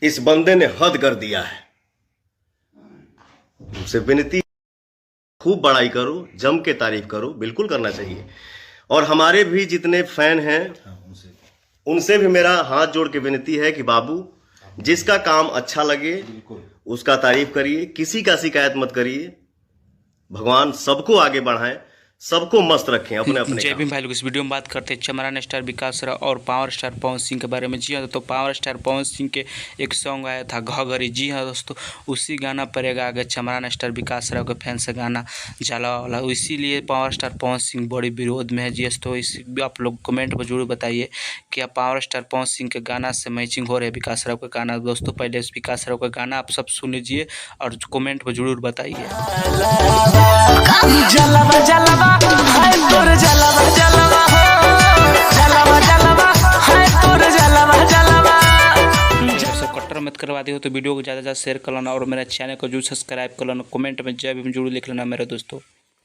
इस बंदे ने हद कर दिया है। उनसे विनती, खूब बड़ाई करो, जम के तारीफ करो, बिल्कुल करना चाहिए। और हमारे भी जितने फैन हैं उनसे भी मेरा हाथ जोड़ के विनती है कि बाबू, जिसका काम अच्छा लगे उसका तारीफ करिए, किसी का शिकायत मत करिए। भगवान सबको आगे बढ़ाएं, सबको मस्त रखें अपने अपने। जय भीम भाई लोग, इस वीडियो में बात करते हैं चमरान स्टार विकास राव और पावर स्टार पवन सिंह के बारे में। जी हाँ, तो पावर स्टार पवन सिंह के एक सॉन्ग आया था घघरी। जी हाँ दोस्तों, उसी गाना पर एक आगे चमरान स्टार विकास राव के फैन से गाना जाला वाला, इसीलिए पावर स्टार पवन सिंह बड़ी विरोध में है। जी तो इस आप लोग कमेंट में जरूर बताइए कि पावर स्टार पवन सिंह के गाना से मैचिंग हो रहे है विकास राव का गाना। दोस्तों पहले इस विकास राव का गाना आप सब सुन लीजिए और कमेंट में जरूर बताइए। कट्टर मत करवा दी हो तो वीडियो को ज़्यादा से ज़्यादा शेयर कर लेना और मेरा चैनल को जरूर सब्सक्राइब कर लेना। कमेंट में जय भीम जरूर लिख लेना मेरे दोस्तों।